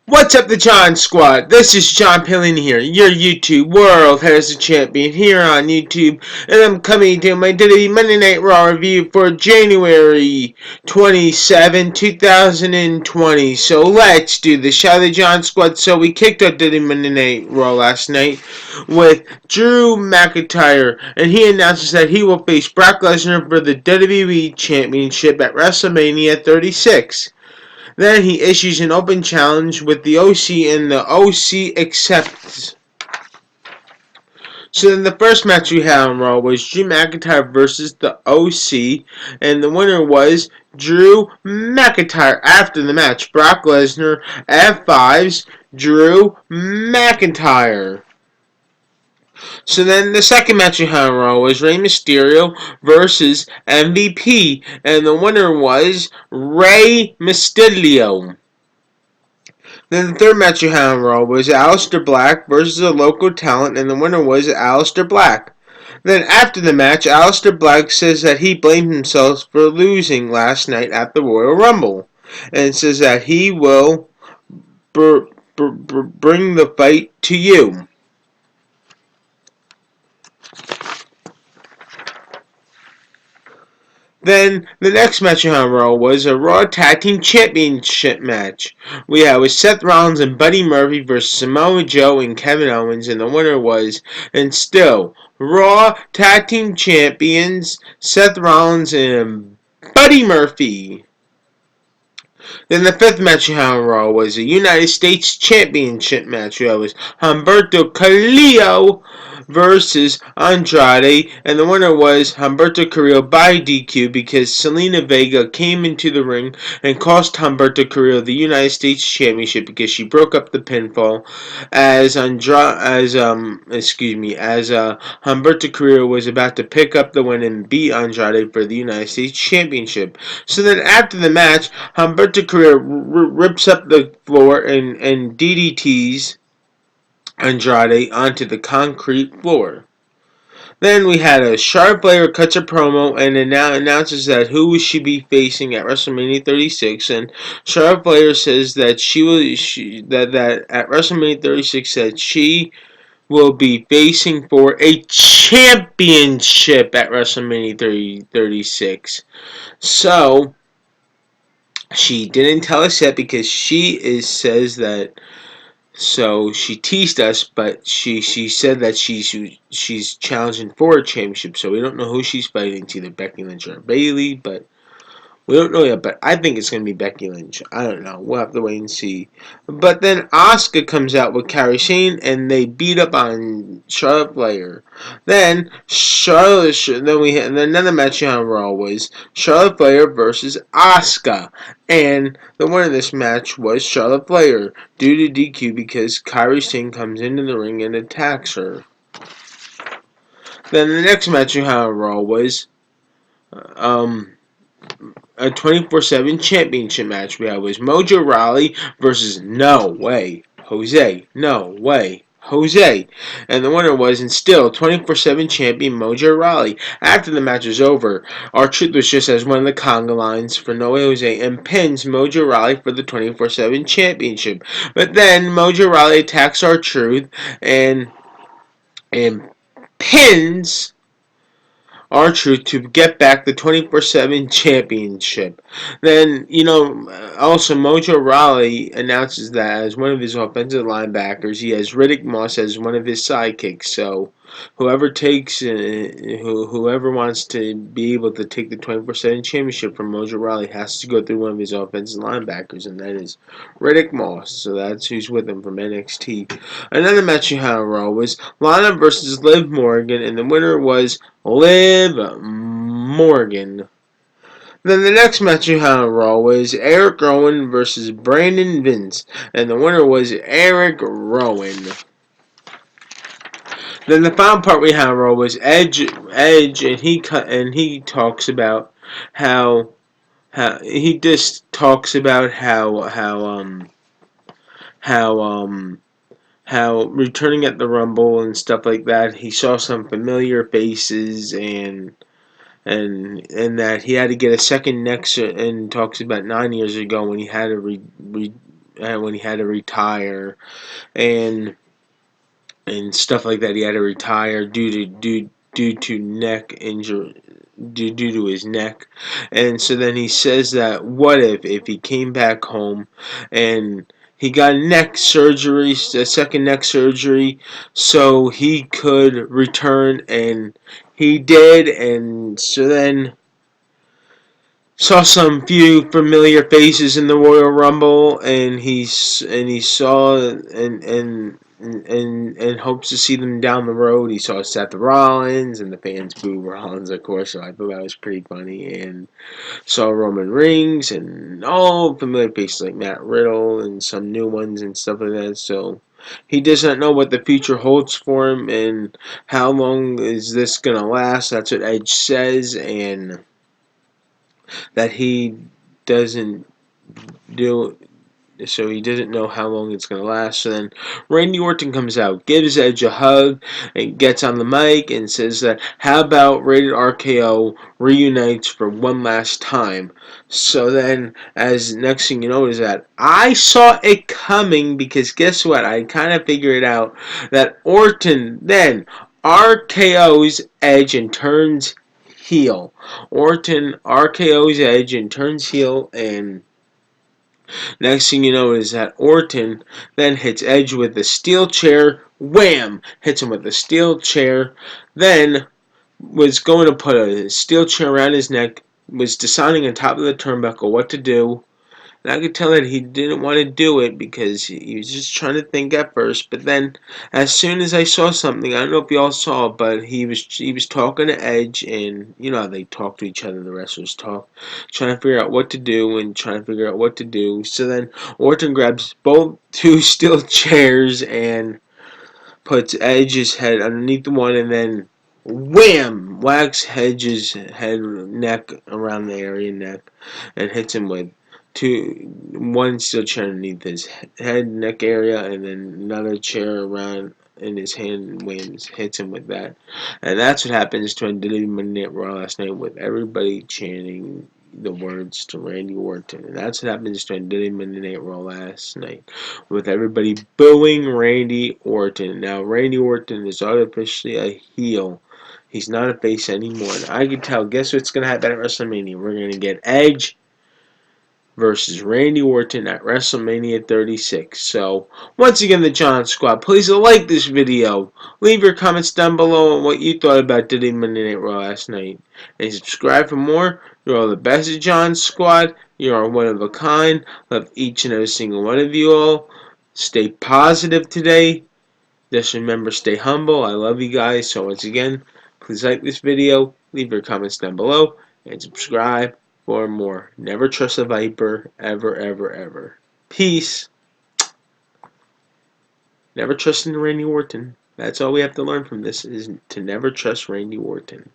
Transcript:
What's up, the John Squad? This is John Pilling here, your YouTube World Heavyweight Champion here on YouTube, and I'm coming to my WWE Monday Night Raw review for January 27, 2020. So let's do the Shout the John Squad. So we kicked off WWE Monday Night Raw last night with Drew McIntyre, and he announces that he will face Brock Lesnar for the WWE Championship at WrestleMania 36. Then he issues an open challenge with the OC, and the OC accepts. So then the first match we had on Raw was Drew McIntyre versus the OC, and the winner was Drew McIntyre. After the match, Brock Lesnar F5s Drew McIntyre. So then the second match we had on Raw was Rey Mysterio versus MVP, and the winner was Rey Mysterio. Then the third match you had on Raw was Aleister Black versus a local talent, and the winner was Aleister Black. Then after the match, Aleister Black says that he blamed himself for losing last night at the Royal Rumble, and says that he will bring the fight to you. Then the next match on Raw was a Raw Tag Team Championship match. We had with Seth Rollins and Buddy Murphy versus Samoa Joe and Kevin Owens, and the winner was, and still, Raw Tag Team Champions Seth Rollins and Buddy Murphy. Then the fifth match on Raw was a United States Championship match. That was Humberto Carrillo versus Andrade, and the winner was Humberto Carrillo by DQ because Selena Vega came into the ring and cost Humberto Carrillo the United States Championship because she broke up the pinfall as Humberto Carrillo was about to pick up the win and beat Andrade for the United States Championship. So then after the match, Humberto Carrillo rips up the floor and DDTs Andrade onto the concrete floor. Then we had a Charlotte Flair cuts a promo and announces that who will she be facing at WrestleMania 36, and Charlotte Flair says that that at WrestleMania 36 that she will be facing for a championship at WrestleMania 36. So she didn't tell us yet because says that. So she teased us, but she said that she's challenging for a championship. So we don't know who she's fighting. It's either Becky Lynch or Bayley, but we don't know yet. But I think it's gonna be Becky Lynch. I don't know. We'll have to wait and see. But then Asuka comes out with Kairi Sane, and they beat up on Charlotte Flair. Then then another match on Raw was Charlotte Flair versus Asuka, and the winner of this match was Charlotte Flair due to DQ because Kairi Sane comes into the ring and attacks her. Then the next match on Raw was a 24/7 championship match. We had was Mojo Rawley versus No Way Jose. No Way Jose. And the winner was, and still 24/7 champion Mojo Rawley. After the match was over, R-Truth was just as one of the conga lines for No Way Jose and pins Mojo Rawley for the 24/7 championship. But then Mojo Rawley attacks R-Truth and pins R-Truth to get back the 24/7 championship. Then, also Mojo Rawley announces that as one of his offensive linebackers, he has Riddick Moss as one of his sidekicks. So, whoever wants to be able to take the 24/7 championship from Mojo Rawley has to go through one of his offensive linebackers, and that is Riddick Moss. So that's who's with him from NXT. Another match you had on Raw was Lana versus Liv Morgan, and the winner was Liv Morgan. Then the next match you had on Raw was Eric Rowan versus Brandon Vince, and the winner was Eric Rowan. Then the final part we had on Raw was Edge, and he talks about how he just talks about how returning at the Rumble and stuff like that, he saw some familiar faces and that he had to get a second next, and talks about 9 years ago when he had to when he had to retire and stuff like that. He had to retire due to neck injury, due to his neck. And so then he says that what if he came back home and he got neck surgery, a second neck surgery, so he could return, and he did. And so then saw some few familiar faces in the Royal Rumble, and he saw and hopes to see them down the road. He saw Seth Rollins, and the fans boo Rollins, of course. So I thought that was pretty funny. And saw Roman Reigns and all familiar faces like Matt Riddle and some new ones and stuff like that. So he does not know what the future holds for him and how long is this gonna last. That's what Edge says, and that he doesn't do, so he doesn't know how long it's going to last. So then Randy Orton comes out, gives Edge a hug, and gets on the mic and says that, how about Rated RKO reunites for one last time? So then, as next thing you know is that I saw it coming, because guess what? I kind of figured out that Orton then RKO's Edge and turns heel. Orton RKO's Edge and turns heel, and next thing you know is that Orton then hits Edge with the steel chair. Wham! Hits him with the steel chair. Then was going to put a steel chair around his neck. Was deciding on top of the turnbuckle what to do. And I could tell that he didn't want to do it because he was just trying to think at first. But then, as soon as I saw something, I don't know if y'all saw, but he was talking to Edge, and you know how they talk to each other. The wrestlers talk, trying to figure out what to do and trying to figure out what to do. So then Orton grabs both two steel chairs and puts Edge's head underneath the one, and then wham! Whacks Edge's head, neck around the area neck, and hits him with one steel chair underneath his head, neck area, and then another chair around in his hand. Wins, hits him with that, and that's what happens to WWE Monday Night Raw last night, with everybody chanting the words to Randy Orton, and that's what happens to WWE Monday Night Raw last night, with everybody booing Randy Orton. Now, Randy Orton is artificially a heel. He's not a face anymore. And I can tell, guess what's going to happen at WrestleMania? We're going to get Edge versus Randy Orton at WrestleMania 36. So, once again, the John Squad, please like this video. Leave your comments down below on what you thought about Diddy Monday Night Raw last night. And subscribe for more. You're all the best of John Squad. You are one of a kind. Love each and every single one of you all. Stay positive today. Just remember, stay humble. I love you guys. So once again, please like this video, leave your comments down below, and subscribe for more. Never trust a viper, ever, ever, ever. Peace. Never trust in Randy Orton. That's all we have to learn from this, is to never trust Randy Orton.